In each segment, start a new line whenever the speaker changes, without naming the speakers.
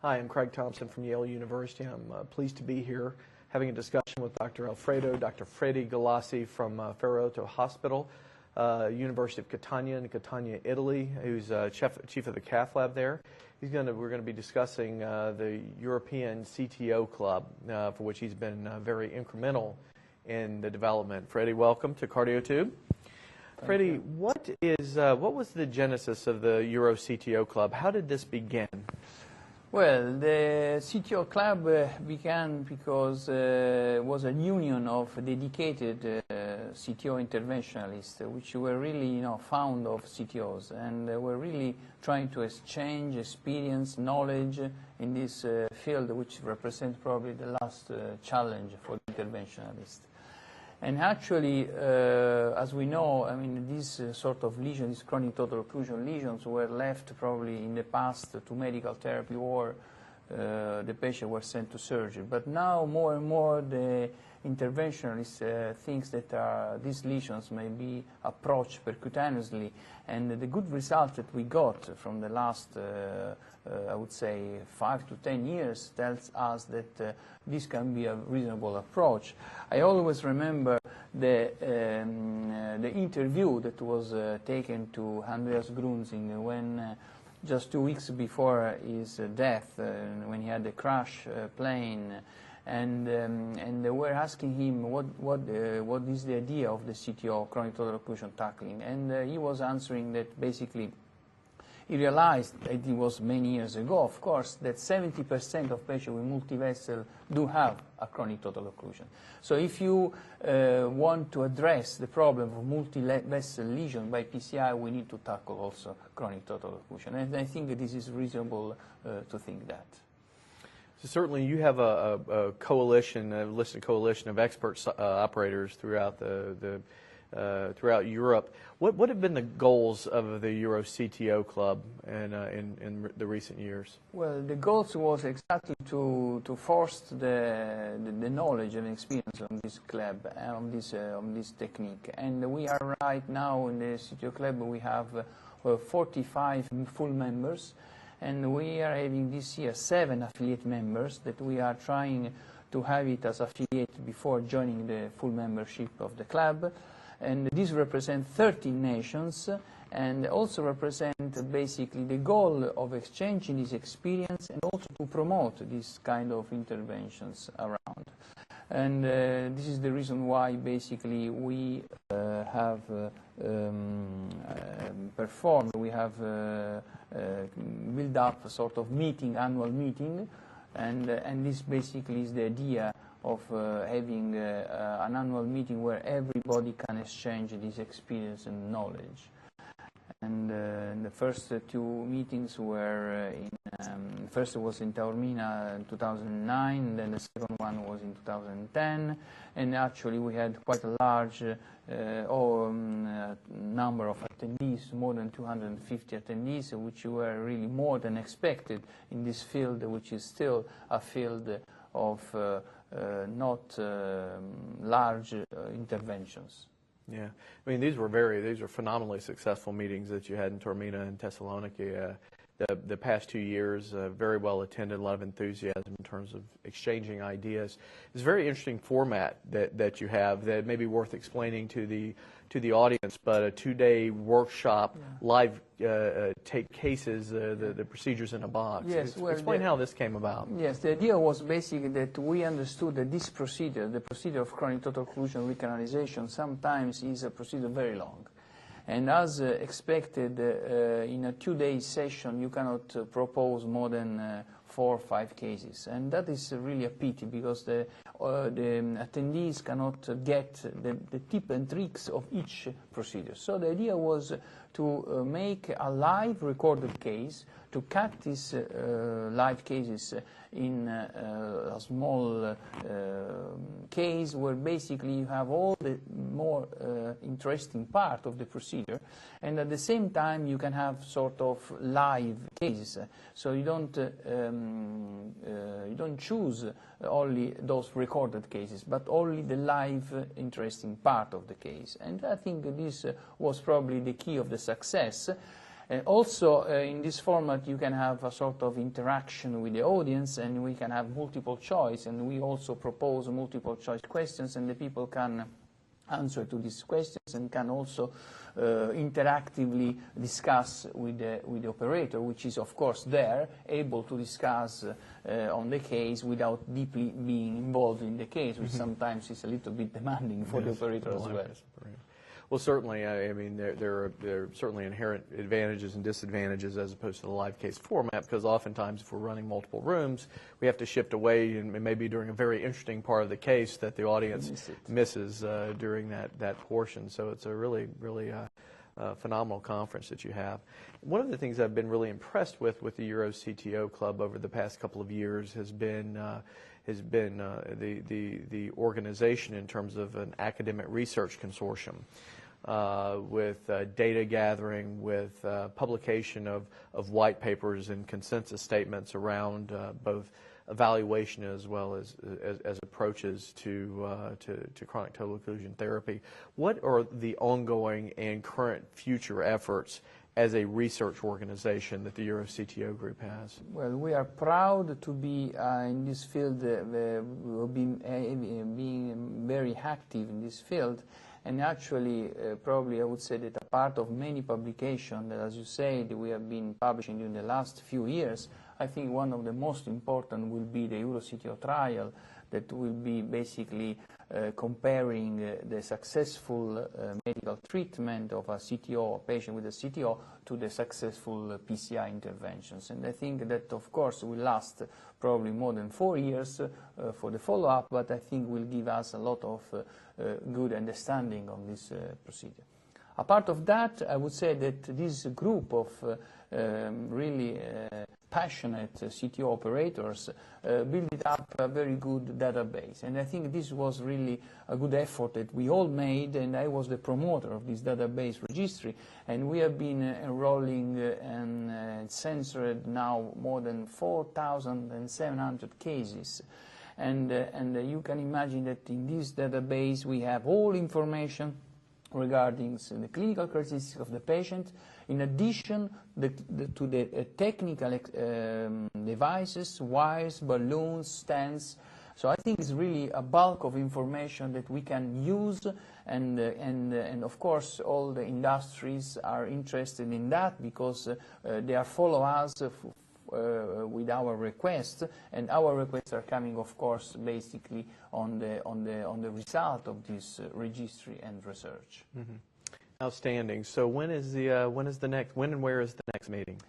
Hi, I'm Craig Thompson from Yale University. I'm pleased to be here having a discussion with Dr. Alfredo, Dr. Freddy Galassi from Ferrato Hospital, University of Catania in Catania, Italy, who's chief of the cath lab there. We're going to be discussing the European CTO Club, for which he's been very incremental in the development. Freddy, welcome to CardioTube. Freddy, what was the genesis of the Euro CTO Club? How did this begin?
Well, the CTO Club began because it was a union of dedicated CTO interventionalists, which were really, fond of CTOs, and were really trying to exchange experience, knowledge in this field, which represents probably the last challenge for the interventionalists. And actually, as we know, these sort of lesions, these chronic total occlusion lesions, were left probably in the past to medical therapy, or the patient was sent to surgery. But now, more and more, the interventionalists think that these lesions may be approached percutaneously. And the good result that we got from the last, I would say, 5 to 10 years tells us that this can be a reasonable approach. I always remember the interview that was taken to Andreas Grunzing when just 2 weeks before his death, when he had the crash plane, and they were asking him what is the idea of the CTO, chronic total occlusion tackling, and he was answering that basically he realized that it was many years ago, of course, that 70% of patients with multivessel do have a chronic total occlusion. So if you want to address the problem of multivessel lesion by PCI, we need to tackle also chronic total occlusion. And I think this is reasonable to think that.
So certainly you have a coalition, a listed coalition of expert operators throughout throughout Europe. What have been the goals of the Euro CTO Club in the recent years?
Well, the goals was exactly to foster the knowledge and experience on this club, on this technique. And we are right now in the CTO Club, we have 45 full members, and we are having this year 7 affiliate members that we are trying to have it as affiliate before joining the full membership of the club. And this represents 13 nations, and also represent basically the goal of exchanging this experience and also to promote this kind of interventions around. And this is the reason why basically we have performed, we have built up a sort of annual meeting, and this basically is the idea of having an annual meeting where everybody can exchange this experience and knowledge. And the first 2 meetings were first was in Taormina in 2009, then the second one was in 2010, and actually we had quite a large number of attendees, more than 250 attendees, which were really more than expected in this field, which is still a field of not large interventions.
Yeah, these were phenomenally successful meetings that you had in Taormina and Thessaloniki. The past 2 years, very well attended, a lot of enthusiasm in terms of exchanging ideas. It's a very interesting format that you have that may be worth explaining to the audience, but a 2-day workshop, live take cases, the procedures in a box.
Yes,
explain how this came about.
Yes, the idea was basically that we understood that this procedure, the procedure of chronic total occlusion recanalization, sometimes is a procedure very long. And as expected, in a 2-day session, you cannot propose more than 4 or 5 cases. And that is really a pity, because the attendees cannot get the tip and tricks of each procedure. So the idea was to make a live recorded case, to cut these live cases in a small case where basically you have all the more interesting part of the procedure, and at the same time you can have sort of live cases. So you don't choose only those recorded cases, but only the live interesting part of the case. And I think this was probably the key of the success. Also, in this format, you can have a sort of interaction with the audience, and we can have multiple choice, and we also propose multiple choice questions, and the people can answer to these questions and can also interactively discuss with the operator, which is of course there, able to discuss on the case without deeply being involved in the case, which sometimes is a little bit demanding for the operator as well.
Well, certainly, I mean, there are certainly inherent advantages and disadvantages as opposed to the live case format, because oftentimes if we're running multiple rooms, we have to shift away, and maybe during a very interesting part of the case that the audience misses during that portion. So it's a really phenomenal conference that you have. One of the things I've been really impressed with the Euro CTO Club over the past couple of years has been the organization in terms of an academic research consortium with data gathering, with publication of white papers and consensus statements around both evaluation as well as approaches to chronic total occlusion therapy. What are the ongoing and current future efforts as a research organization that the Euro CTO group has?
Well, we are proud to be in this field, being very active in this field, and actually probably I would say that a part of many publications that, as you said, we have been publishing in the last few years. I think one of the most important will be the Euro CTO trial, that will be basically comparing the successful medical treatment of a CTO, a patient with a CTO, to the successful PCI interventions. And I think that, of course, will last probably more than 4 years for the follow-up, but I think will give us a lot of good understanding of this procedure. Apart of that, I would say that this group of really passionate CTO operators built up a very good database, and I think this was really a good effort that we all made, and I was the promoter of this database registry, and we have been enrolling and censored now more than 4,700 cases. And you can imagine that in this database we have all information regarding the clinical characteristics of the patient, in addition to the technical devices, wires, balloons, stents. So I think it's really a bulk of information that we can use, and of course all the industries are interested in that, because they are follow us with our requests, and our requests are coming, of course, basically on the result of this registry and research.
Outstanding. So when and where is the next meeting?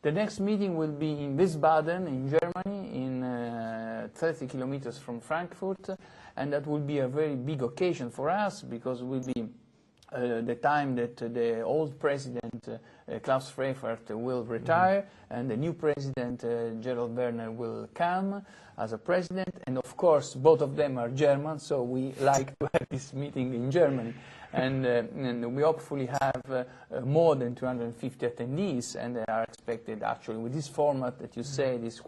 The next meeting will be in Wiesbaden in Germany, in 30 kilometers from Frankfurt, and that will be a very big occasion for us, because it will be the time that the old president, Klaus Freifert, will retire, and the new president, Gerald Werner, will come as a president. And of course, both of them are German, so we like to have this meeting in Germany. And we hopefully have more than 250 attendees, and they are expected, actually, with this format that you said is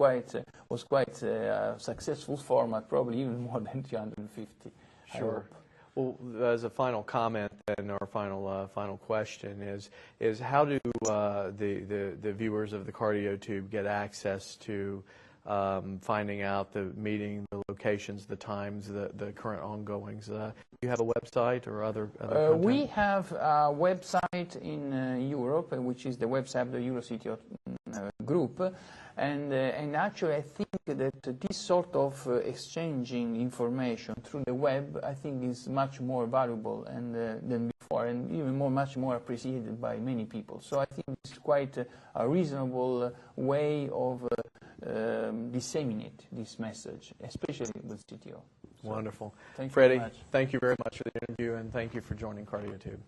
was quite a successful format, probably even more than 250.
Sure. Well, as a final comment, and our final question is how do the viewers of the CardioTube get access to finding out the meeting, the locations, the times, the current ongoings? Do you have a website or other content?
We have a website in Europe, which is the website of the Euro CTO group, and actually I think that this sort of exchanging information through the web, I think, is much more valuable than before, and even much more appreciated by many people. So I think it's quite a reasonable way of disseminate this message, especially with CTO. So,
wonderful.
Thank you
Freddie,
very much.
thank you very much for the interview, and thank you for joining CardioTube.